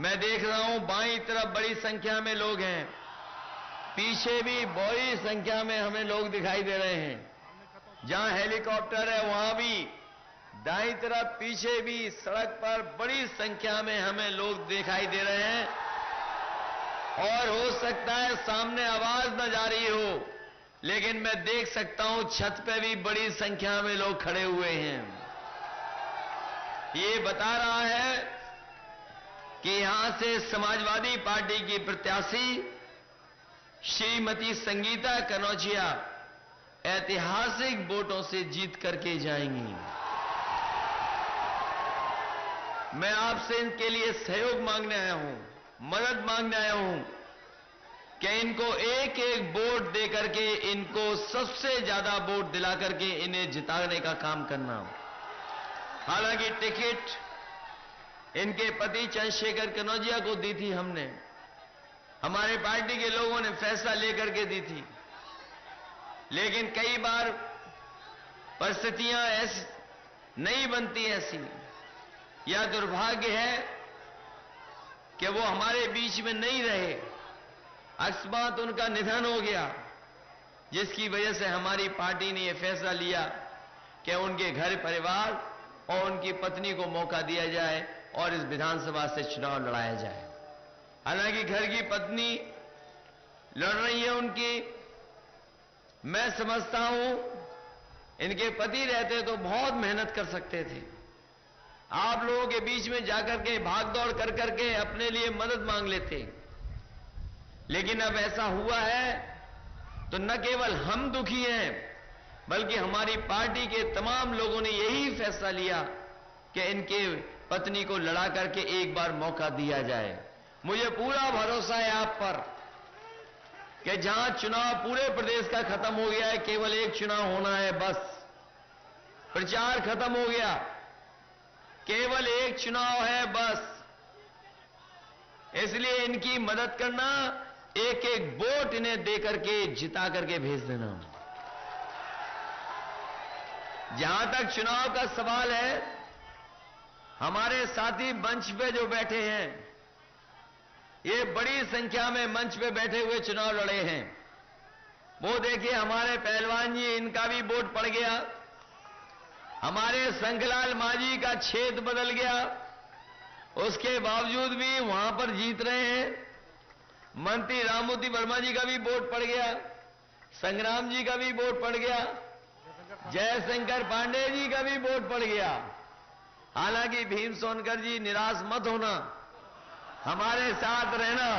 मैं देख रहा हूं बाईं तरफ बड़ी संख्या में लोग हैं, पीछे भी बड़ी संख्या में हमें लोग दिखाई दे रहे हैं। जहां हेलीकॉप्टर है वहां भी, दाईं तरफ पीछे भी सड़क पर बड़ी संख्या में हमें लोग दिखाई दे रहे हैं। और हो सकता है सामने आवाज न जा रही हो, लेकिन मैं देख सकता हूं छत पे भी बड़ी संख्या में लोग खड़े हुए हैं। ये बता रहा है कि यहां से समाजवादी पार्टी की प्रत्याशी श्रीमती संगीता कनौजिया ऐतिहासिक वोटों से जीत करके जाएंगी। मैं आपसे इनके लिए सहयोग मांगने आया हूं, मदद मांगने आया हूं कि इनको एक एक वोट दे करके, इनको सबसे ज्यादा वोट दिला करके इन्हें जिताने का काम करना। हालांकि टिकट इनके पति चंद्रशेखर कनौजिया को दी थी हमने, हमारे पार्टी के लोगों ने फैसला लेकर के दी थी, लेकिन कई बार परिस्थितियां ऐसी नहीं बनती, ऐसी यह दुर्भाग्य है कि वो हमारे बीच में नहीं रहे। अकस्मात उनका निधन हो गया, जिसकी वजह से हमारी पार्टी ने यह फैसला लिया कि उनके घर परिवार और उनकी पत्नी को मौका दिया जाए और इस विधानसभा से चुनाव लड़ाया जाए। हालांकि घर की पत्नी लड़ रही है उनकी, मैं समझता हूं इनके पति रहते तो बहुत मेहनत कर सकते थे, आप लोगों के बीच में जाकर के भाग दौड़ कर करके अपने लिए मदद मांग लेते। लेकिन अब ऐसा हुआ है तो न केवल हम दुखी हैं, बल्कि हमारी पार्टी के तमाम लोगों ने यही फैसला लिया कि इनके पत्नी को लड़ा करके एक बार मौका दिया जाए। मुझे पूरा भरोसा है आप पर कि जहां चुनाव पूरे प्रदेश का खत्म हो गया है, केवल एक चुनाव होना है, बस प्रचार खत्म हो गया, केवल एक चुनाव है बस। इसलिए इनकी मदद करना, एक एक वोट इन्हें दे करके जिता करके भेज देना। जहां तक चुनाव का सवाल है, हमारे साथी मंच पे जो बैठे हैं, ये बड़ी संख्या में मंच पे बैठे हुए चुनाव लड़े हैं। वो देखिए हमारे पहलवान जी, इनका भी वोट पड़ गया, हमारे शंखलाल मांझी का छेद बदल गया, उसके बावजूद भी वहां पर जीत रहे हैं। मंत्री राममूर्ति वर्मा जी का भी वोट पड़ गया, संग्राम जी का भी वोट पड़ गया, जयशंकर पांडे जी का भी वोट पड़ गया। हालांकि भीम सोनकर जी, निराश मत होना, हमारे साथ रहना,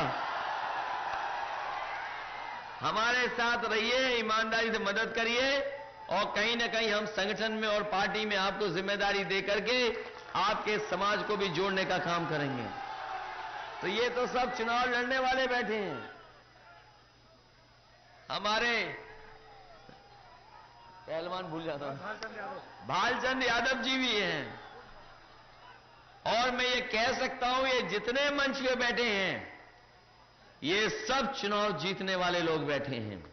हमारे साथ रहिए, ईमानदारी से मदद करिए और कहीं ना कहीं हम संगठन में और पार्टी में आपको जिम्मेदारी दे करके आपके समाज को भी जोड़ने का काम करेंगे। तो ये तो सब चुनाव लड़ने वाले बैठे हैं। हमारे पहलवान भूल जाता हूं, भालचंद यादव जी भी हैं, और मैं ये कह सकता हूं ये जितने मंच पे बैठे हैं, ये सब चुनाव जीतने वाले लोग बैठे हैं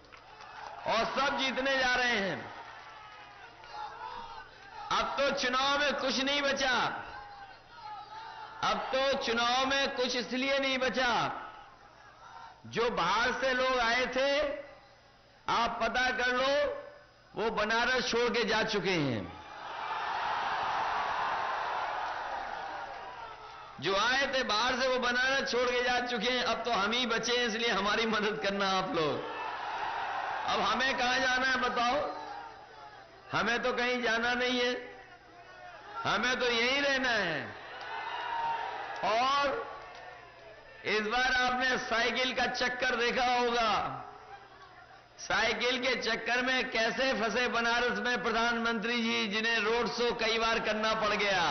और सब जीतने जा रहे हैं। अब तो चुनाव में कुछ नहीं बचा, अब तो चुनाव में कुछ इसलिए नहीं बचा, जो बाहर से लोग आए थे, आप पता कर लो, वो बनारस छोड़ के जा चुके हैं। जो आए थे बाहर से वो बनारस छोड़ के जा चुके हैं। अब तो हम ही बचे हैं, इसलिए हमारी मदद करना आप लोग। अब हमें कहां जाना है बताओ? हमें तो कहीं जाना नहीं है, हमें तो यहीं रहना है। और इस बार आपने साइकिल का चक्कर देखा होगा, साइकिल के चक्कर में कैसे फंसे बनारस में प्रधानमंत्री जी, जिन्हें रोड शो कई बार करना पड़ गया।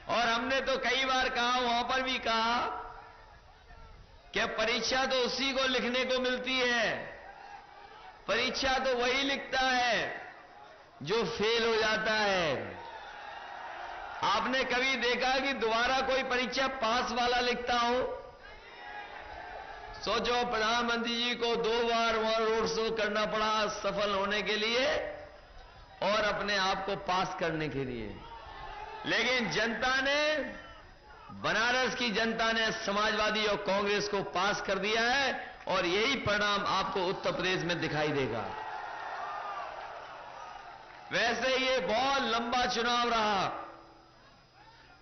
और हमने तो कई बार कहा, वहां पर भी कहा कि परीक्षा तो उसी को लिखने को मिलती है, परीक्षा तो वही लिखता है जो फेल हो जाता है। आपने कभी देखा कि दोबारा कोई परीक्षा पास वाला लिखता हो? सोचो, प्रधानमंत्री जी को 2 बार वहां रोड शो करना पड़ा सफल होने के लिए और अपने आप को पास करने के लिए। लेकिन जनता ने, बनारस की जनता ने समाजवादी और कांग्रेस को पास कर दिया है और यही परिणाम आपको उत्तर प्रदेश में दिखाई देगा। वैसे ये बहुत लंबा चुनाव रहा।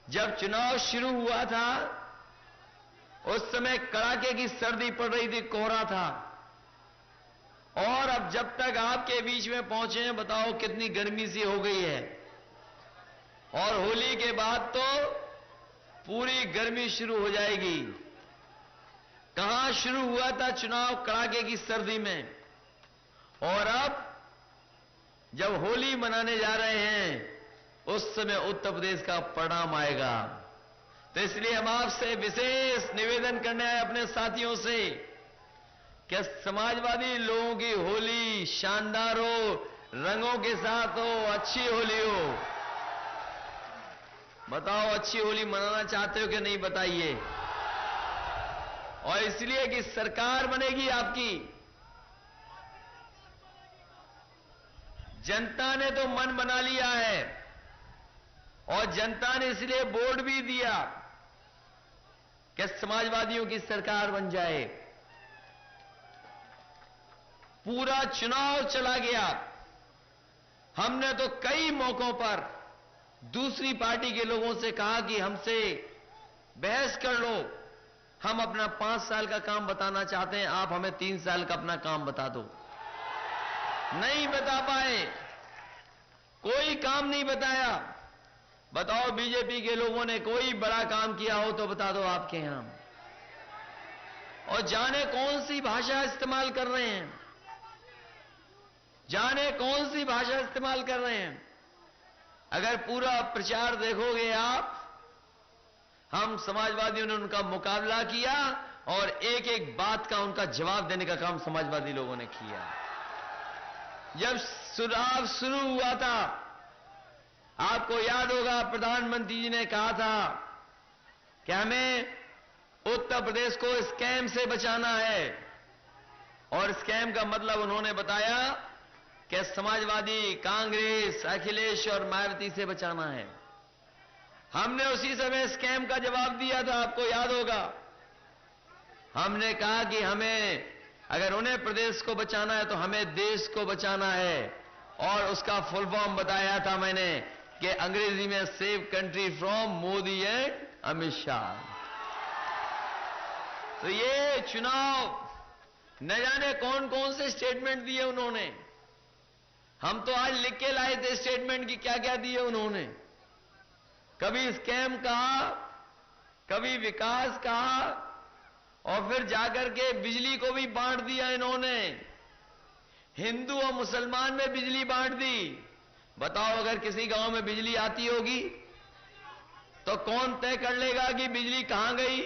जब चुनाव शुरू हुआ था उस समय कड़ाके की सर्दी पड़ रही थी, कोहरा था, और अब जब तक आपके बीच में पहुंचे हैं बताओ कितनी गर्मी सी हो गई है। और होली के बाद तो पूरी गर्मी शुरू हो जाएगी। कहां शुरू हुआ था चुनाव? कड़ाके की सर्दी में, और अब जब होली मनाने जा रहे हैं उस समय उत्तर प्रदेश का परिणाम आएगा। तो इसलिए हम आपसे विशेष निवेदन करने आए अपने साथियों से कि समाजवादी लोगों की होली शानदार हो, रंगों के साथ हो, अच्छी होली हो। बताओ अच्छी होली मनाना चाहते हो कि नहीं, बताइए। और इसलिए कि सरकार बनेगी आपकी। जनता ने तो मन बना लिया है और जनता ने इसलिए वोट भी दिया कि समाजवादियों की सरकार बन जाए। पूरा चुनाव चला गया। हमने तो कई मौकों पर दूसरी पार्टी के लोगों से कहा कि हमसे बहस कर लो, हम अपना 5 साल का काम बताना चाहते हैं, आप हमें 3 साल का अपना काम बता दो। नहीं बता पाए, कोई काम नहीं बताया। बताओ बीजेपी के लोगों ने कोई बड़ा काम किया हो तो बता दो आपके यहां। और जाने कौन सी भाषा इस्तेमाल कर रहे हैं, जाने कौन सी भाषा इस्तेमाल कर रहे हैं। अगर पूरा प्रचार देखोगे आप, हम समाजवादियों ने उनका मुकाबला किया और एक एक बात का उनका जवाब देने का काम समाजवादी लोगों ने किया। जब चुनाव शुरू हुआ था, आपको याद होगा प्रधानमंत्री जी ने कहा था कि हमें उत्तर प्रदेश को स्कैम से बचाना है। और स्कैम का मतलब उन्होंने बताया कि समाजवादी, कांग्रेस, अखिलेश और मायावती से बचाना है। हमने उसी समय स्कैम का जवाब दिया था, आपको याद होगा। हमने कहा कि हमें अगर उन्हें प्रदेश को बचाना है तो हमें देश को बचाना है। और उसका फुल फॉर्म बताया था मैंने कि अंग्रेजी में save country from Modi and Amit Shah. तो ये चुनाव न जाने कौन कौन से स्टेटमेंट दिए उन्होंने। हम तो आज लिख के लाए थे स्टेटमेंट की क्या क्या दिए उन्होंने। कभी स्कैम कहा, कभी विकास कहा, और फिर जाकर के बिजली को भी बांट दिया इन्होंने। हिंदू और मुसलमान में बिजली बांट दी। बताओ अगर किसी गांव में बिजली आती होगी तो कौन तय कर लेगा कि बिजली कहां गई?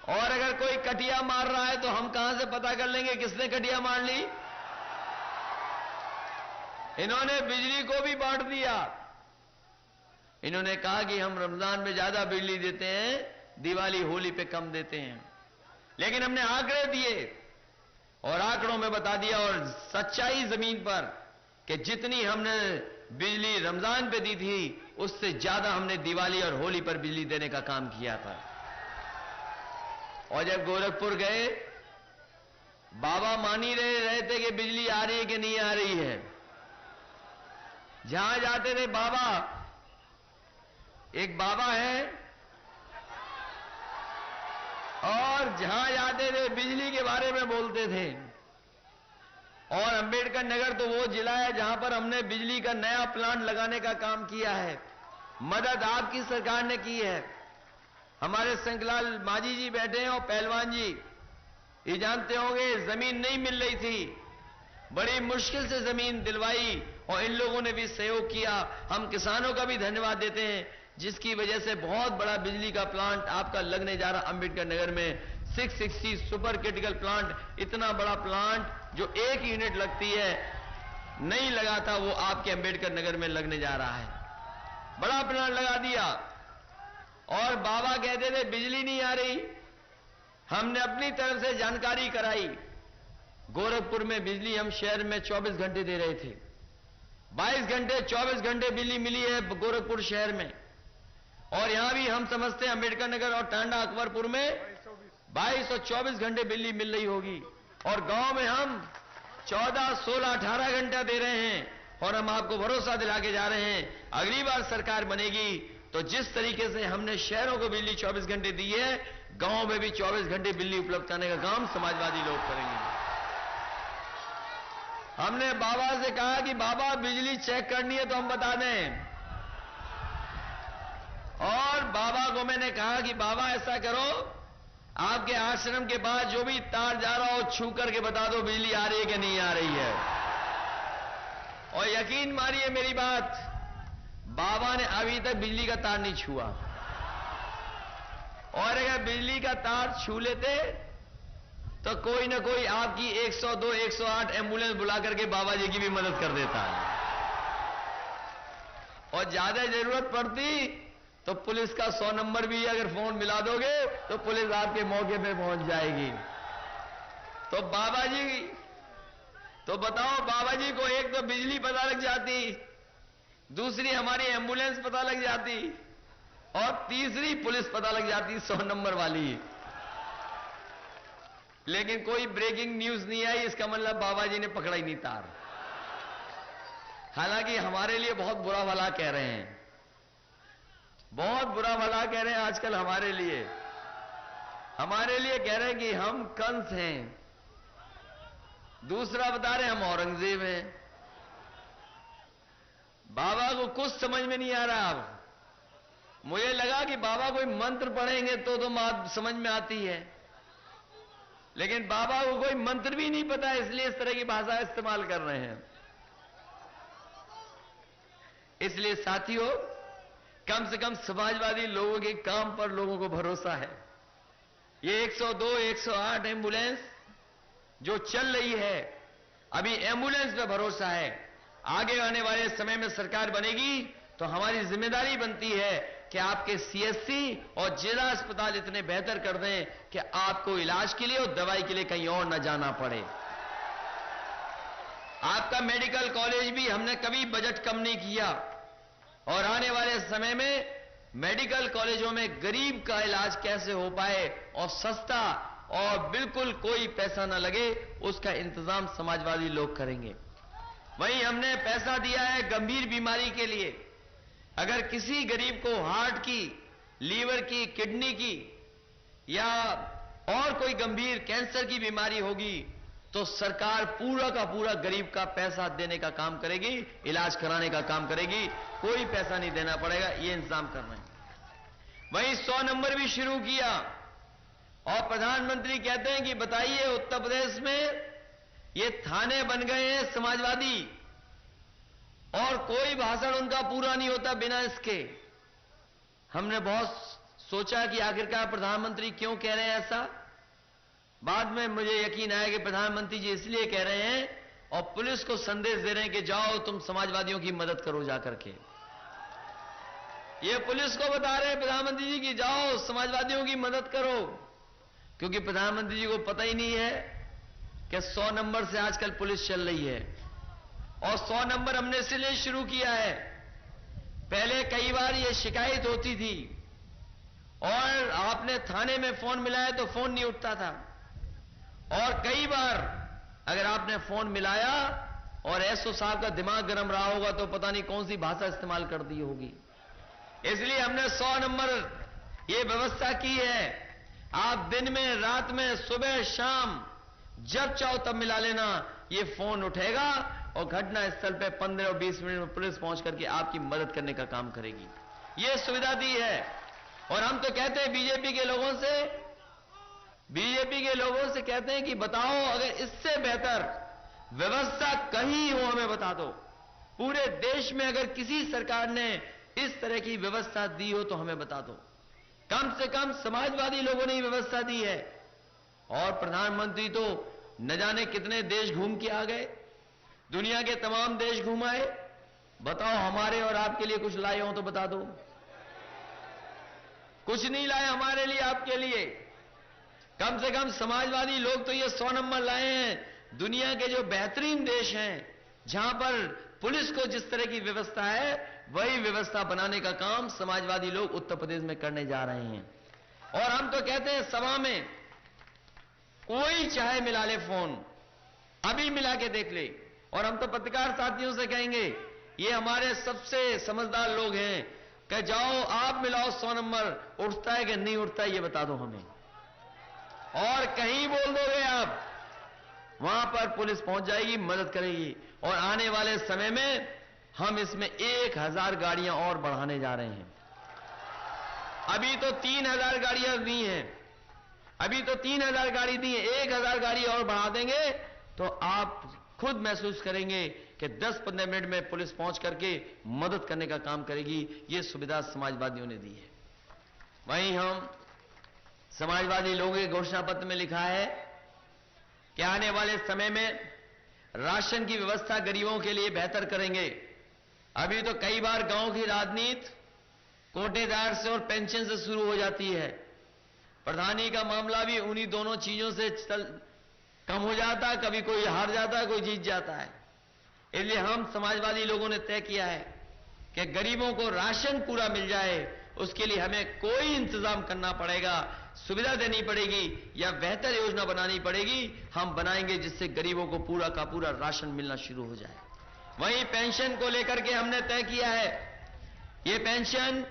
और अगर कोई कटिया मार रहा है तो हम कहां से पता कर लेंगे किसने कटिया मार ली? इन्होंने बिजली को भी बांट दिया। इन्होंने कहा कि हम रमजान में ज्यादा बिजली देते हैं, दिवाली होली पे कम देते हैं। लेकिन हमने आंकड़े दिए और आंकड़ों में बता दिया और सच्चाई जमीन पर कि जितनी हमने बिजली रमजान पे दी थी उससे ज्यादा हमने दिवाली और होली पर बिजली देने का काम किया था। और जब गोरखपुर गए, बाबा मान ही रहे थे कि बिजली आ रही है कि नहीं आ रही है। जहां जाते थे बाबा, एक बाबा है, और जहां जाते थे बिजली के बारे में बोलते थे। और अंबेडकर नगर तो वो जिला है जहां पर हमने बिजली का नया प्लांट लगाने का काम किया है। मदद आपकी सरकार ने की है। हमारे शंकरलाल मांझी जी बैठे हैं और पहलवान जी, ये जानते होंगे जमीन नहीं मिल रही थी, बड़ी मुश्किल से जमीन दिलवाई और इन लोगों ने भी सहयोग किया। हम किसानों का भी धन्यवाद देते हैं जिसकी वजह से बहुत बड़ा बिजली का प्लांट आपका लगने जा रहा अंबेडकर नगर में। 660 सुपर क्रिटिकल प्लांट, इतना बड़ा प्लांट जो एक यूनिट लगती है नहीं लगा था, वो आपके अंबेडकर नगर में लगने जा रहा है। बड़ा प्लांट लगा दिया। और बाबा कहते थे बिजली नहीं आ रही, हमने अपनी तरफ से जानकारी कराई। गोरखपुर में बिजली हम शहर में 24 घंटे दे रहे थे। 22 घंटे 24 घंटे बिजली मिली है गोरखपुर शहर में, और यहां भी हम समझते हैं अंबेडकर नगर और टांडा अकबरपुर में 22 और 24 घंटे बिजली मिल रही होगी, और गांव में हम 14, 16, 18 घंटा दे रहे हैं। और हम आपको भरोसा दिला के जा रहे हैं, अगली बार सरकार बनेगी तो जिस तरीके से हमने शहरों को बिजली 24 घंटे दी है, गांव में भी 24 घंटे बिजली उपलब्ध कराने का काम समाजवादी लोग करेंगे। हमने बाबा से कहा कि बाबा बिजली चेक करनी है तो हम बता दें, और बाबा को मैंने कहा कि बाबा ऐसा करो, आपके आश्रम के पास जो भी तार जा रहा हो छू करके बता दो बिजली आ रही है कि नहीं आ रही है। और यकीन मानिए मेरी बात, बाबा ने अभी तक बिजली का तार नहीं छुआ, और अगर बिजली का तार छू लेते तो कोई ना कोई आपकी 102, 108 एम्बुलेंस बुला करके बाबा जी की भी मदद कर देता है, और ज्यादा जरूरत पड़ती तो पुलिस का 100 नंबर भी अगर फोन मिला दोगे तो पुलिस आपके मौके पे पहुंच जाएगी। तो बाबा जी, तो बताओ बाबा जी को एक तो बिजली पता लग जाती, दूसरी हमारी एम्बुलेंस पता लग जाती, और तीसरी पुलिस पता लग जाती 100 नंबर वाली। लेकिन कोई ब्रेकिंग न्यूज नहीं आई, इसका मतलब बाबा जी ने पकड़ा ही नहीं तार। हालांकि हमारे लिए बहुत बुरा भला कह रहे हैं, बहुत बुरा भला कह रहे हैं आजकल हमारे लिए कह रहे हैं कि हम कंस हैं, दूसरा बता रहे हैं हम औरंगजेब हैं। बाबा को कुछ समझ में नहीं आ रहा। अब मुझे लगा कि बाबा कोई मंत्र पढ़ेंगे तो समझ में आती है, लेकिन बाबा को कोई मंत्र भी नहीं पता, इसलिए इस तरह की भाषा इस्तेमाल कर रहे हैं। इसलिए साथियों, कम से कम समाजवादी लोगों के काम पर लोगों को भरोसा है। ये 102, 108 एम्बुलेंस जो चल रही है, अभी एम्बुलेंस पे भरोसा है। आगे आने वाले समय में सरकार बनेगी तो हमारी जिम्मेदारी बनती है कि आपके सीएससी और जिला अस्पताल इतने बेहतर कर दें कि आपको इलाज के लिए और दवाई के लिए कहीं और न जाना पड़े। आपका मेडिकल कॉलेज भी हमने कभी बजट कम नहीं किया, और आने वाले समय में मेडिकल कॉलेजों में गरीब का इलाज कैसे हो पाए और सस्ता और बिल्कुल कोई पैसा ना लगे, उसका इंतजाम समाजवादी लोग करेंगे। वहीं हमने पैसा दिया है गंभीर बीमारी के लिए। अगर किसी गरीब को हार्ट की, लीवर की, किडनी की या और कोई गंभीर कैंसर की बीमारी होगी तो सरकार पूरा का पूरा गरीब का पैसा देने का काम करेगी, इलाज कराने का काम करेगी, कोई पैसा नहीं देना पड़ेगा, ये इंतजाम कर रहे हैं। वहीं 100 नंबर भी शुरू किया, और प्रधानमंत्री कहते हैं कि बताइए उत्तर प्रदेश में ये थाने बन गए हैं समाजवादी, और कोई भाषण उनका पूरा नहीं होता बिना इसके। हमने बहुत सोचा कि आखिरकार प्रधानमंत्री क्यों कह रहे हैं ऐसा। बाद में मुझे यकीन आया कि प्रधानमंत्री जी इसलिए कह रहे हैं और पुलिस को संदेश दे रहे हैं कि जाओ तुम समाजवादियों की मदद करो जाकर के। ये पुलिस को बता रहे हैं प्रधानमंत्री जी कि जाओ समाजवादियों की मदद करो, क्योंकि प्रधानमंत्री जी को पता ही नहीं है कि 100 नंबर से आजकल पुलिस चल रही है। और 100 नंबर हमने इसलिए शुरू किया है, पहले कई बार ये शिकायत होती थी और आपने थाने में फोन मिलाया तो फोन नहीं उठता था, और कई बार अगर आपने फोन मिलाया और एसओ साहब का दिमाग गर्म रहा होगा तो पता नहीं कौन सी भाषा इस्तेमाल कर दी होगी। इसलिए हमने 100 नंबर ये व्यवस्था की है, आप दिन में, रात में, सुबह शाम जब चाहो तब मिला लेना, ये फोन उठेगा और घटना स्थल पे 15 और 20 मिनट में पुलिस पहुंच करके आपकी मदद करने का काम करेगी। ये सुविधा दी है। और हम तो कहते हैं बीजेपी के लोगों से कहते हैं कि बताओ अगर इससे बेहतर व्यवस्था कहीं हो हमें बता दो। पूरे देश में अगर किसी सरकार ने इस तरह की व्यवस्था दी हो तो हमें बता दो। कम से कम समाजवादी लोगों ने ही व्यवस्था दी है, और प्रधानमंत्री तो न जाने कितने देश घूम के आ गए, दुनिया के तमाम देश घुमाए। बताओ हमारे और आपके लिए कुछ लाए हो तो बता दो। कुछ नहीं लाए हमारे लिए, आपके लिए। कम से कम समाजवादी लोग तो ये 100 नंबर लाए हैं। दुनिया के जो बेहतरीन देश हैं, जहां पर पुलिस को जिस तरह की व्यवस्था है वही व्यवस्था बनाने का काम समाजवादी लोग उत्तर प्रदेश में करने जा रहे हैं। और हम तो कहते हैं सभा में कोई चाहे मिला ले फोन, अभी मिला के देख ले। और हम तो पत्रकार साथियों से कहेंगे, ये हमारे सबसे समझदार लोग हैं, कि जाओ आप मिलाओ 100 नंबर, उठता है कि नहीं उठता है ये बता दो हमें। और कहीं बोल दोगे आप, वहां पर पुलिस पहुंच जाएगी, मदद करेगी। और आने वाले समय में हम इसमें 1000 गाड़ियां और बढ़ाने जा रहे हैं। अभी तो 3000 गाड़ियां दी हैं, अभी तो 3000 गाड़ी दी है, 1000 गाड़ी और बढ़ा देंगे तो आप खुद महसूस करेंगे कि 10-15 मिनट में पुलिस पहुंच करके मदद करने का काम करेगी। ये सुविधा समाजवादियों ने दी है। वहीं हम समाजवादी लोगों के घोषणा पत्र में लिखा है कि आने वाले समय में राशन की व्यवस्था गरीबों के लिए बेहतर करेंगे। अभी तो कई बार गांव की राजनीति कोटेदार से और पेंशन से शुरू हो जाती है। प्रधानी का मामला भी उन्हीं दोनों चीजों से कम हो जाता है, कभी कोई हार जाता है, कोई जीत जाता है। इसलिए हम समाजवादी लोगों ने तय किया है कि गरीबों को राशन पूरा मिल जाए, उसके लिए हमें कोई इंतजाम करना पड़ेगा, सुविधा देनी पड़ेगी या बेहतर योजना बनानी पड़ेगी। हम बनाएंगे जिससे गरीबों को पूरा का पूरा राशन मिलना शुरू हो जाए। वहीं पेंशन को लेकर के हमने तय किया है, ये पेंशन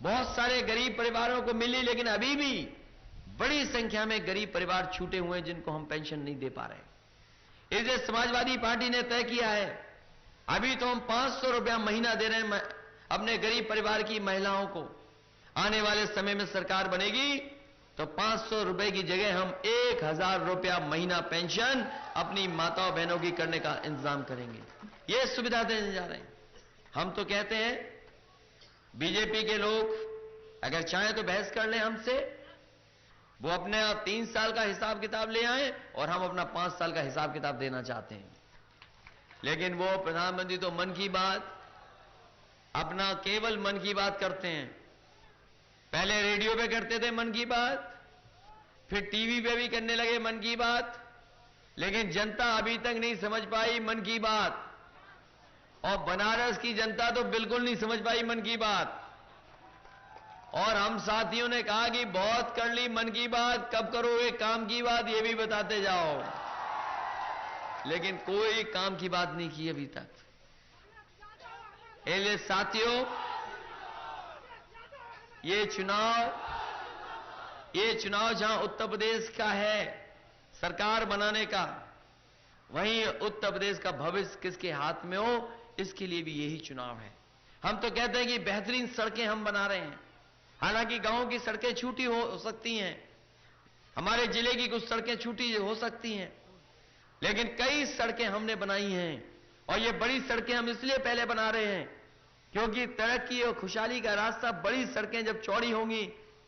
बहुत सारे गरीब परिवारों को मिली, लेकिन अभी भी बड़ी संख्या में गरीब परिवार छूटे हुए हैं जिनको हम पेंशन नहीं दे पा रहे। इसलिए समाजवादी पार्टी ने तय किया है, अभी तो हम 500 रुपया महीना दे रहे हैं अपने गरीब परिवार की महिलाओं को। आने वाले समय में सरकार बनेगी तो 500 रुपए की जगह हम 1000 रुपया महीना पेंशन अपनी माताओं बहनों की करने का इंतजाम करेंगे। ये सुविधा देने जा रहे हैं। हम तो कहते हैं बीजेपी के लोग अगर चाहें तो बहस कर लें हमसे, वो अपने 3 साल का हिसाब किताब ले आए और हम अपना 5 साल का हिसाब किताब देना चाहते हैं। लेकिन वो प्रधानमंत्री तो मन की बात, अपना केवल मन की बात करते हैं। पहले रेडियो पे करते थे मन की बात, फिर टीवी पे भी करने लगे मन की बात, लेकिन जनता अभी तक नहीं समझ पाई मन की बात। और बनारस की जनता तो बिल्कुल नहीं समझ पाई मन की बात। और हम साथियों ने कहा कि बहुत कर ली मन की बात, कब करोगे काम की बात, ये भी बताते जाओ। लेकिन कोई काम की बात नहीं की अभी तक। इसलिए साथियों, ये चुनाव जहां उत्तर प्रदेश का है सरकार बनाने का, वहीं उत्तर प्रदेश का भविष्य किसके हाथ में हो, इसके लिए भी यही चुनाव है। हम तो कहते हैं कि बेहतरीन सड़कें हम बना रहे हैं। हालांकि गांव की सड़कें छूटी हो सकती हैं, हमारे जिले की कुछ सड़कें छूटी हो सकती हैं, लेकिन कई सड़कें हमने बनाई हैं। और ये बड़ी सड़कें हम इसलिए पहले बना रहे हैं क्योंकि तरक्की और खुशहाली का रास्ता बड़ी सड़कें जब चौड़ी होंगी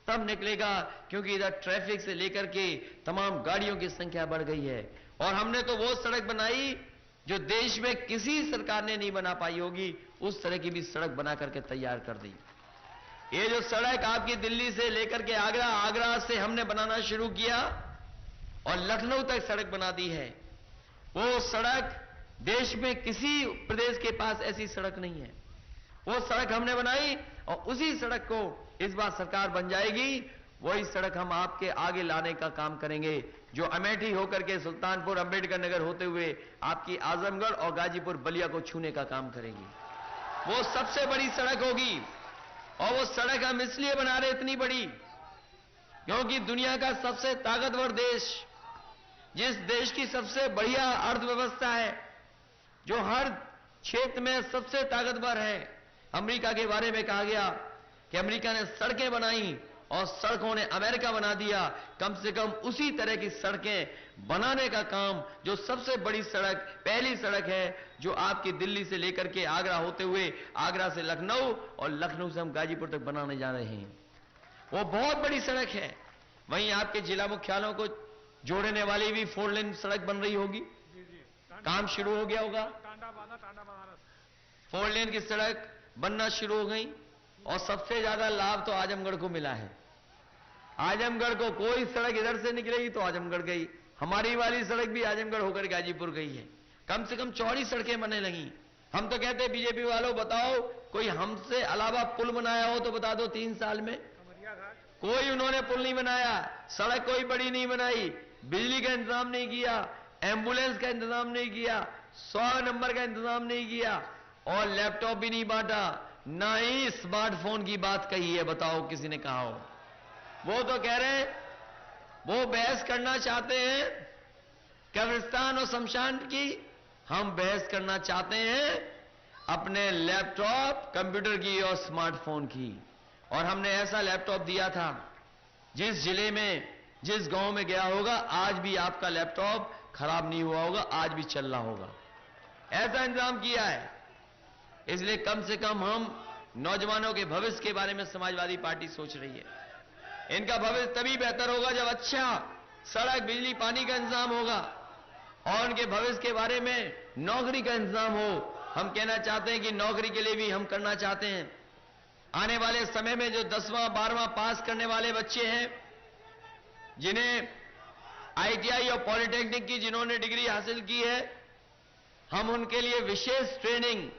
तब निकलेगा, क्योंकि इधर ट्रैफिक से लेकर के तमाम गाड़ियों की संख्या बढ़ गई है। और हमने तो वो सड़क बनाई जो देश में किसी सरकार ने नहीं बना पाई होगी, उस तरह की भी सड़क बना करके तैयार कर दी। ये जो सड़क आपकी दिल्ली से लेकर के आगरा से हमने बनाना शुरू किया और लखनऊ तक सड़क बना दी है, वो सड़क देश में किसी प्रदेश के पास ऐसी सड़क नहीं है। वो सड़क हमने बनाई और उसी सड़क को इस बार सरकार बन जाएगी। वही सड़क हम आपके आगे लाने का काम करेंगे, जो अमेठी होकर के सुल्तानपुर अंबेडकर नगर होते हुए आपकी आजमगढ़ और गाजीपुर बलिया को छूने का काम करेंगी। वो सबसे बड़ी सड़क होगी। और वो सड़क हम इसलिए बना रहे इतनी बड़ी, क्योंकि दुनिया का सबसे ताकतवर देश, जिस देश की सबसे बढ़िया अर्थव्यवस्था है, जो हर क्षेत्र में सबसे ताकतवर है, अमेरिका के बारे में कहा गया कि अमेरिका ने सड़कें बनाई और सड़कों ने अमेरिका बना दिया। कम से कम उसी तरह की सड़कें बनाने का काम, जो सबसे बड़ी सड़क, पहली सड़क है जो आपकी दिल्ली से लेकर के आगरा होते हुए आगरा से लखनऊ और लखनऊ से हम गाजीपुर तक बनाने जा रहे हैं, वो बहुत बड़ी सड़क है। वहीं आपके जिला मुख्यालयों को जोड़ने वाली भी 4 लेन सड़क बन रही होगी, काम शुरू हो गया होगा। 4 लेन की सड़क बनना शुरू हो गई और सबसे ज्यादा लाभ तो आजमगढ़ को मिला है। आजमगढ़ को कोई सड़क इधर से निकलेगी तो आजमगढ़ गई, हमारी वाली सड़क भी आजमगढ़ होकर गाजीपुर गई है। कम से कम चौड़ी सड़कें बनने लगी। हम तो कहते बीजेपी वालों, बताओ कोई हमसे अलावा पुल बनाया हो तो बता दो 3 साल में। कोई उन्होंने पुल नहीं बनाया, सड़क कोई बड़ी नहीं बनाई, बिजली का इंतजाम नहीं किया, एम्बुलेंस का इंतजाम नहीं किया, 100 नंबर का इंतजाम नहीं किया, और लैपटॉप भी नहीं बांटा, ना ही स्मार्टफोन की बात कही है। बताओ किसी ने कहा हो? वो तो कह रहे हैं, वो बहस करना चाहते हैं कब्रिस्तान और शमशान की, हम बहस करना चाहते हैं अपने लैपटॉप, कंप्यूटर की और स्मार्टफोन की। और हमने ऐसा लैपटॉप दिया था, जिस जिले में, जिस गांव में गया होगा, आज भी आपका लैपटॉप खराब नहीं हुआ होगा, आज भी चल रहा होगा। ऐसा इंतजाम किया है। इसलिए कम से कम हम नौजवानों के भविष्य के बारे में समाजवादी पार्टी सोच रही है। इनका भविष्य तभी बेहतर होगा जब अच्छा सड़क, बिजली, पानी का इंतजाम होगा, और उनके भविष्य के बारे में नौकरी का इंतजाम हो। हम कहना चाहते हैं कि नौकरी के लिए भी हम करना चाहते हैं। आने वाले समय में जो 10वां 12वां पास करने वाले बच्चे हैं, जिन्हें आईटीआई और पॉलिटेक्निक की जिन्होंने डिग्री हासिल की है, हम उनके लिए विशेष ट्रेनिंग,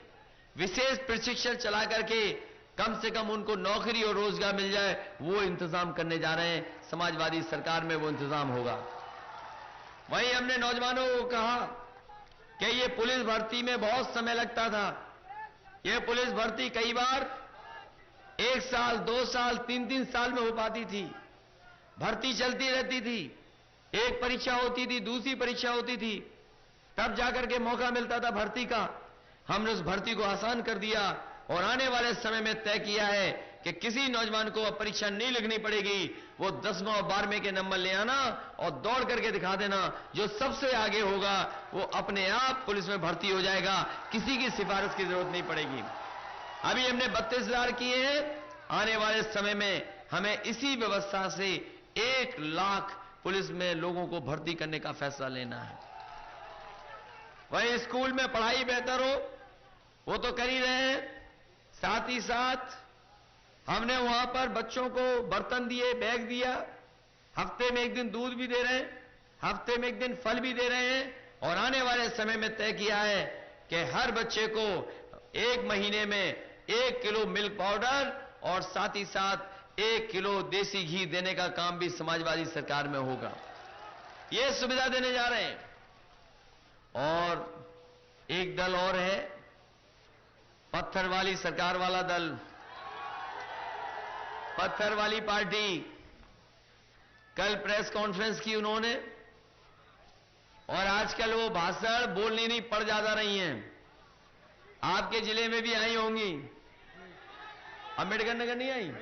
विशेष प्रशिक्षण चला करके कम से कम उनको नौकरी और रोजगार मिल जाए, वो इंतजाम करने जा रहे हैं। समाजवादी सरकार में वो इंतजाम होगा। वहीं हमने नौजवानों को कहा कि ये पुलिस भर्ती में बहुत समय लगता था। ये पुलिस भर्ती कई बार 1 साल, 2 साल, 3-3 साल में हो पाती थी। भर्ती चलती रहती थी, एक परीक्षा होती थी, दूसरी परीक्षा होती थी, तब जाकर के मौका मिलता था भर्ती का। हमने उस भर्ती को आसान कर दिया और आने वाले समय में तय किया है कि किसी नौजवान को अब परीक्षा नहीं लिखनी पड़ेगी। वो 10वां और 12वें के नंबर ले आना और दौड़ करके दिखा देना। जो सबसे आगे होगा वो अपने आप पुलिस में भर्ती हो जाएगा, किसी की सिफारिश की जरूरत नहीं पड़ेगी। अभी हमने 32,000 किए हैं। आने वाले समय में हमें इसी व्यवस्था से 1 लाख पुलिस में लोगों को भर्ती करने का फैसला लेना है। वहीं स्कूल में पढ़ाई बेहतर हो, वो तो कर ही रहे हैं। साथ ही साथ हमने वहां पर बच्चों को बर्तन दिए, बैग दिया, हफ्ते में 1 दिन दूध भी दे रहे हैं, हफ्ते में 1 दिन फल भी दे रहे हैं। और आने वाले समय में तय किया है कि हर बच्चे को 1 महीने में 1 किलो मिल्क पाउडर और साथ ही साथ 1 किलो देसी घी देने का काम भी समाजवादी सरकार में होगा। ये सुविधा देने जा रहे हैं। और एक दल और है, पत्थर वाली सरकार वाला दल, पत्थर वाली पार्टी। कल प्रेस कॉन्फ्रेंस की उन्होंने, और आजकल वो भाषण बोलनी नहीं, पड़ ज्यादा रही हैं। आपके जिले में भी आई होंगी, अंबेडकर नगर नहीं आई।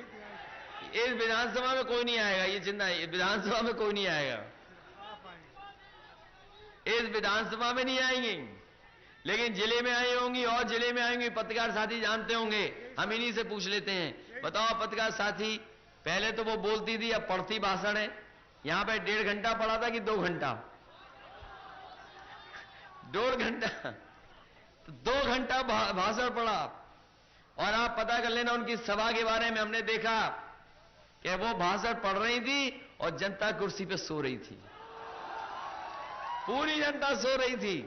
इस विधानसभा में कोई नहीं आएगा, ये चिंता है, विधानसभा में कोई नहीं आएगा, इस विधानसभा में नहीं आएंगी, लेकिन जिले में आई होंगी और जिले में आएंगी। पत्रकार साथी जानते होंगे, हम इन्हीं से पूछ लेते हैं। बताओ पत्रकार साथी, पहले तो वो बोलती थी, अब पढ़ती भाषण है। यहां पे 1.5 घंटा पढ़ा था कि 2 घंटा? 1.5 घंटा, 2 घंटा भाषण पढ़ा। और आप पता कर लेना उनकी सभा के बारे में। हमने देखा कि वो भाषण पढ़ रही थी और जनता कुर्सी पे सो रही थी, पूरी जनता सो रही थी।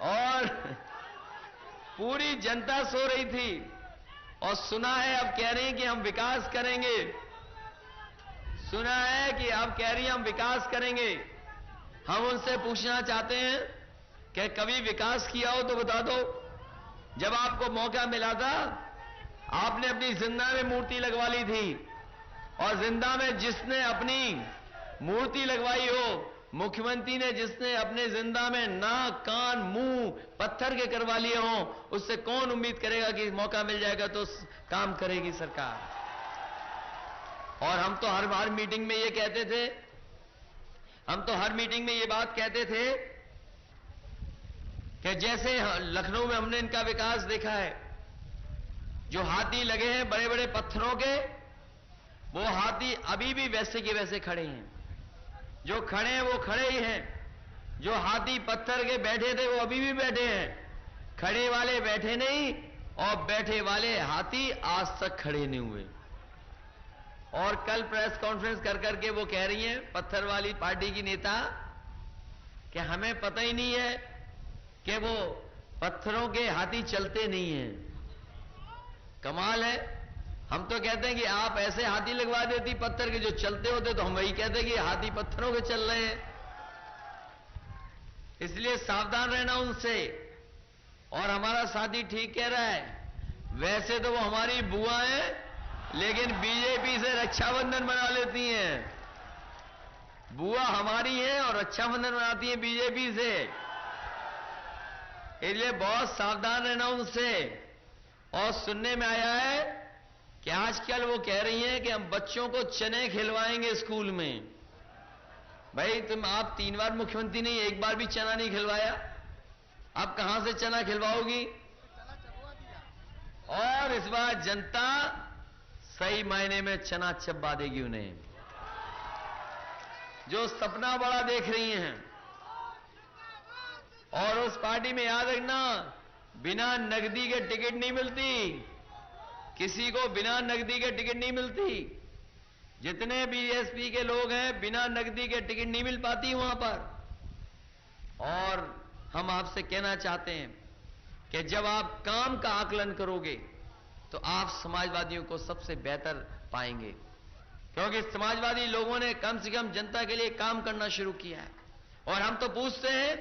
और पूरी जनता सो रही थी। और सुना है अब कह रही हैं कि हम विकास करेंगे, सुना है कि अब कह रही हैं हम विकास करेंगे। हम उनसे पूछना चाहते हैं कि कभी विकास किया हो तो बता दो। जब आपको मौका मिला था, आपने अपनी जिंदा में मूर्ति लगवा ली थी, और जिंदा में जिसने अपनी मूर्ति लगवाई हो, मुख्यमंत्री ने जिसने अपने जिंदा में नाक, कान, मुंह पत्थर के करवा लिए हों, उससे कौन उम्मीद करेगा कि मौका मिल जाएगा तो काम करेगी सरकार। और हम तो हर मीटिंग में ये कहते थे, हम तो हर मीटिंग में ये बात कहते थे कि जैसे लखनऊ में हमने इनका विकास देखा है, जो हाथी लगे हैं बड़े बड़े पत्थरों के, वो हाथी अभी भी वैसे के वैसे खड़े हैं। जो खड़े हैं वो खड़े ही हैं। जो हाथी पत्थर के बैठे थे वो अभी भी बैठे हैं। खड़े वाले बैठे नहीं और बैठे वाले हाथी आज तक खड़े नहीं हुए। और कल प्रेस कॉन्फ्रेंस कर करके वो कह रही हैं, पत्थर वाली पार्टी की नेता, कि हमें पता ही नहीं है कि वो पत्थरों के हाथी चलते नहीं हैं। कमाल है। हम तो कहते हैं कि आप ऐसे हाथी लगवा देती पत्थर के जो चलते होते, तो हम वही कहते हैं कि हाथी पत्थरों के चल रहे हैं। इसलिए सावधान रहना उनसे। और हमारा साथी ठीक कह रहा है, वैसे तो वो हमारी बुआ है, लेकिन बीजेपी से रक्षाबंधन मना लेती हैं। बुआ हमारी है और रक्षाबंधन मनाती है बीजेपी से। इसलिए बहुत सावधान रहना उनसे। और सुनने में आया है कि आजकल वो कह रही हैं कि हम बच्चों को चने खिलवाएंगे स्कूल में। भाई आप 3 बार मुख्यमंत्री नहीं, एक बार भी चना नहीं खिलवाया, आप कहां से चना खिलवाओगी? और इस बार जनता सही मायने में चना चबा देगी उन्हें। जो सपना बड़ा देख रही हैं। और उस पार्टी में याद रखना, बिना नकदी के टिकट नहीं मिलती, किसी को बिना नकदी के टिकट नहीं मिलती। जितने बीएसपी के लोग हैं, बिना नकदी के टिकट नहीं मिल पाती वहां पर। और हम आपसे कहना चाहते हैं कि जब आप काम का आकलन करोगे तो आप समाजवादियों को सबसे बेहतर पाएंगे, क्योंकि समाजवादी लोगों ने कम से कम जनता के लिए काम करना शुरू किया है। और हम तो पूछते हैं,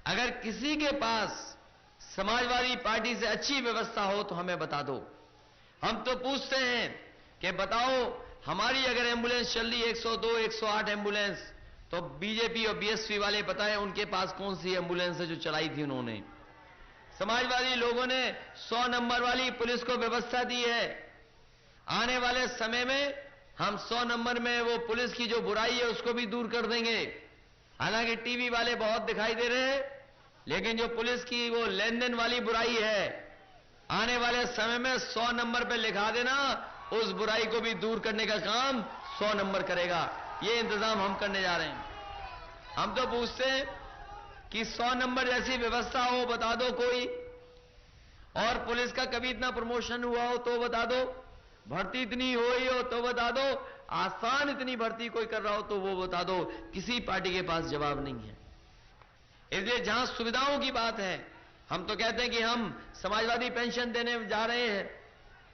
अगर किसी के पास समाजवादी पार्टी से अच्छी व्यवस्था हो तो हमें बता दो। हम तो पूछते हैं कि बताओ, हमारी अगर एम्बुलेंस चल रही 102, 108 एम्बुलेंस, तो बीजेपी और बीएसपी वाले बताएं उनके पास कौन सी एम्बुलेंस है जो चलाई थी उन्होंने। समाजवादी लोगों ने 100 नंबर वाली पुलिस को व्यवस्था दी है। आने वाले समय में हम 100 नंबर में वो पुलिस की जो बुराई है उसको भी दूर कर देंगे। हालांकि टीवी वाले बहुत दिखाई दे रहे हैं, लेकिन जो पुलिस की वो लेन देन वाली बुराई है, आने वाले समय में 100 नंबर पे लिखा देना, उस बुराई को भी दूर करने का काम 100 नंबर करेगा। ये इंतजाम हम करने जा रहे हैं। हम तो पूछते हैं कि 100 नंबर जैसी व्यवस्था हो, बता दो कोई। और पुलिस का कभी इतना प्रमोशन हुआ हो तो बता दो, भर्ती इतनी हुई हो तो बता दो, आसान इतनी भर्ती कोई कर रहा हो तो वो बता दो। किसी पार्टी के पास जवाब नहीं है। इसलिए जहां सुविधाओं की बात है, हम तो कहते हैं कि हम समाजवादी पेंशन देने जा रहे हैं।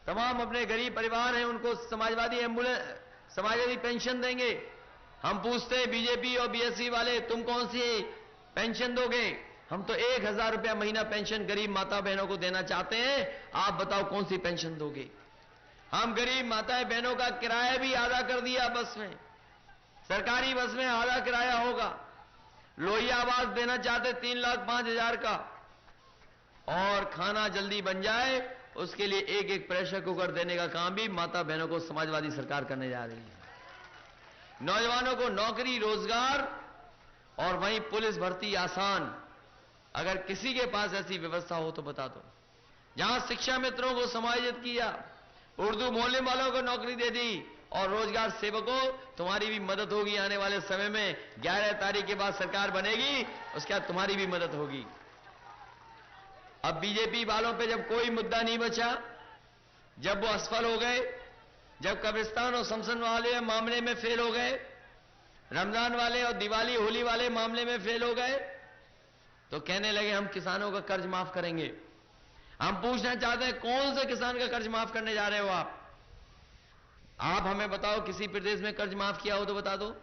तमाम अपने गरीब परिवार हैं उनको समाजवादी पेंशन देंगे। हम पूछते हैं बीजेपी और बीएसपी वाले, तुम कौन सी पेंशन दोगे? हम तो 1000 रुपया महीना पेंशन गरीब माता बहनों को देना चाहते हैं। आप बताओ कौन सी पेंशन दोगे? हम गरीब माताएं बहनों का किराया भी आधा कर दिया बस में, सरकारी बस में आधा किराया होगा। लोहिया आवास देना चाहते 3,05,000 का। और खाना जल्दी बन जाए उसके लिए एक प्रेशर कुकर देने का काम भी माता बहनों को समाजवादी सरकार करने जा रही है। नौजवानों को नौकरी रोजगार और वहीं पुलिस भर्ती आसान। अगर किसी के पास ऐसी व्यवस्था हो तो बता दो। जहां शिक्षा मित्रों को समायोजित किया, उर्दू बोलने वालों को नौकरी दे दी, और रोजगार सेवकों, तुम्हारी भी मदद होगी। आने वाले समय में 11 तारीख के बाद सरकार बनेगी, उसके बाद तुम्हारी भी मदद होगी। अब बीजेपी वालों पे जब कोई मुद्दा नहीं बचा, जब वो असफल हो गए, जब कब्रिस्तान और शमशान वाले मामले में फेल हो गए, रमजान वाले और दिवाली होली वाले मामले में फेल हो गए, तो कहने लगे हम किसानों का कर्ज माफ करेंगे। हम पूछना चाहते हैं, कौन से किसान का कर्ज माफ करने जा रहे हो आप? आप हमें बताओ, किसी प्रदेश में कर्ज माफ किया हो तो बता दो।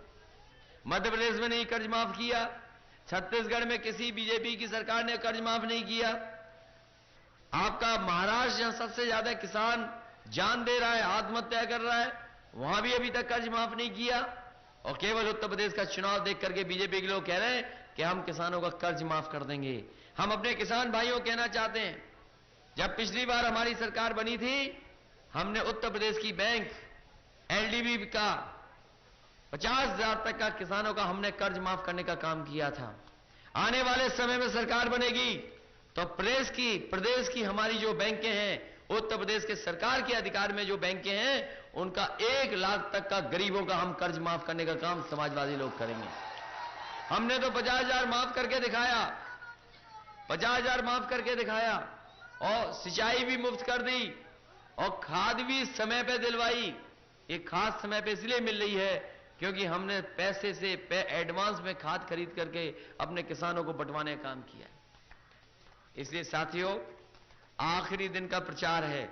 मध्य प्रदेश में नहीं कर्ज माफ किया, छत्तीसगढ़ में किसी बीजेपी की सरकार ने कर्ज माफ नहीं किया। आपका महाराष्ट्र, जहां सबसे ज्यादा किसान जान दे रहा है, आत्महत्या कर रहा है, वहां भी अभी तक कर्ज माफ नहीं किया। और केवल उत्तर प्रदेश का चुनाव देख करके बीजेपी के लोग कह रहे हैं कि हम किसानों का कर्ज माफ कर देंगे। हम अपने किसान भाइयों को कहना चाहते हैं, जब पिछली बार हमारी सरकार बनी थी, हमने उत्तर प्रदेश की बैंक एलडीबी का 50,000 तक का किसानों का हमने कर्ज माफ करने का काम किया था। आने वाले समय में सरकार बनेगी तो प्रदेश की हमारी जो बैंकें हैं, उत्तर प्रदेश के सरकार के अधिकार में जो बैंकें हैं, उनका 1 लाख तक का गरीबों का हम कर्ज माफ करने का काम समाजवादी लोग करेंगे। हमने तो 50,000 माफ करके दिखाया, 50,000 माफ करके दिखाया, और सिंचाई भी मुफ्त कर दी, और खाद भी समय पे दिलवाई। ये खाद समय पे इसलिए मिल रही है क्योंकि हमने पैसे से एडवांस में खाद खरीद करके अपने किसानों को बंटवाने का काम किया। इसलिए साथियों, आखिरी दिन का प्रचार है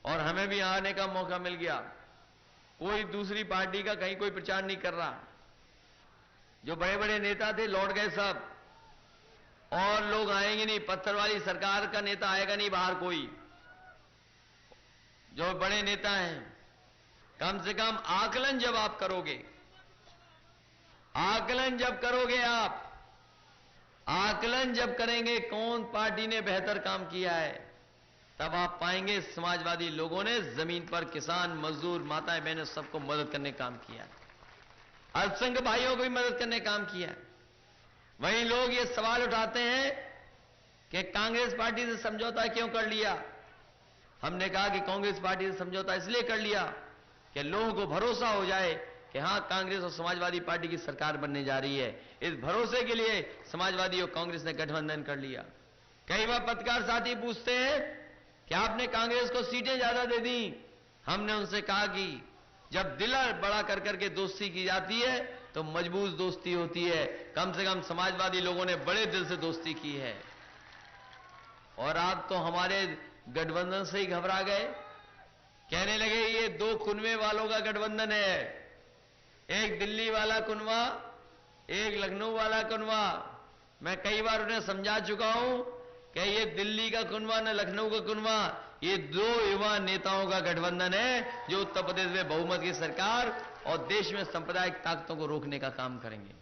और हमें भी आने का मौका मिल गया। कोई दूसरी पार्टी का कहीं कोई प्रचार नहीं कर रहा। जो बड़े बड़े नेता थे लौट गए सब, और लोग आएंगे नहीं। पत्थर वाली सरकार का नेता आएगा नहीं बाहर कोई। जो बड़े नेता हैं, कम से कम आकलन जब आप करोगे, आकलन जब करोगे आप, आकलन जब करेंगे कौन पार्टी ने बेहतर काम किया है, तब आप पाएंगे समाजवादी लोगों ने जमीन पर किसान, मजदूर, माताएं, बहनें सबको मदद करने का काम किया है। अल्पसंख्यक भाइयों को भी मदद करने का काम किया है। वहीं लोग ये सवाल उठाते हैं कि कांग्रेस पार्टी से समझौता क्यों कर लिया। हमने कहा कि कांग्रेस पार्टी से समझौता इसलिए कर लिया कि लोगों को भरोसा हो जाए कि हां, कांग्रेस और समाजवादी पार्टी की सरकार बनने जा रही है। इस भरोसे के लिए समाजवादी और कांग्रेस ने गठबंधन कर लिया। कई बार पत्रकार साथी पूछते हैं कि आपने कांग्रेस को सीटें ज्यादा दे दी। हमने उनसे कहा कि जब दिल बड़ा कर करके दोस्ती की जाती है तो मजबूत दोस्ती होती है। कम से कम समाजवादी लोगों ने बड़े दिल से दोस्ती की है। और आप तो हमारे गठबंधन से ही घबरा गए, कहने लगे ये दो कुनवे वालों का गठबंधन है, एक दिल्ली वाला कुनवा, एक लखनऊ वाला कुनवा। मैं कई बार उन्हें समझा चुका हूं कि ये दिल्ली का कुनवा न लखनऊ का कुनवा, ये दो युवा नेताओं का गठबंधन है जो उत्तर प्रदेश में बहुमत की सरकार और देश में सांप्रदायिक ताकतों को रोकने का काम करेंगे।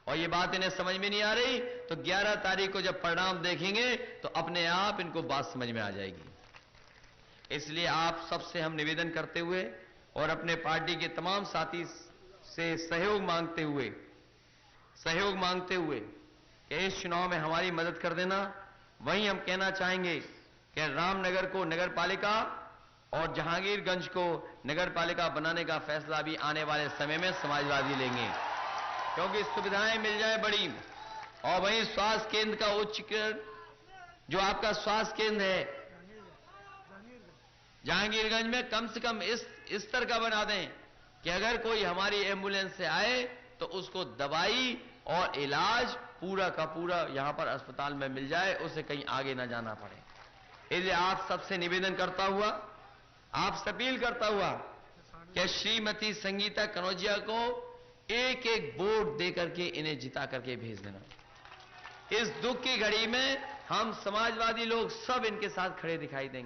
और ये बात इन्हें समझ में नहीं आ रही तो 11 तारीख को जब परिणाम देखेंगे तो अपने आप इनको बात समझ में आ जाएगी। इसलिए आप सबसे हम निवेदन करते हुए और अपने पार्टी के तमाम साथी से सहयोग मांगते हुए कि इस चुनाव में हमारी मदद कर देना। वहीं हम कहना चाहेंगे कि रामनगर को नगर पालिका और जहांगीरगंज को नगर पालिका बनाने का फैसला भी आने वाले समय में समाजवादी लेंगे, क्योंकि सुविधाएं मिल जाए बड़ी। और वहीं स्वास्थ्य केंद्र का उच्चीकरण, जो आपका स्वास्थ्य केंद्र है जहांगीरगंज में, कम से कम इस स्तर का बना दें कि अगर कोई हमारी एम्बुलेंस से आए तो उसको दवाई और इलाज पूरा का पूरा यहां पर अस्पताल में मिल जाए, उसे कहीं आगे ना जाना पड़े। इसलिए आप सबसे निवेदन करता हुआ, आपसे अपील करता हुआ कि श्रीमती संगीता कनौजिया को एक एक वोट देकर के इन्हें जिता करके भेज देना। इस दुख की घड़ी में हम समाजवादी लोग सब इनके साथ खड़े दिखाई देंगे।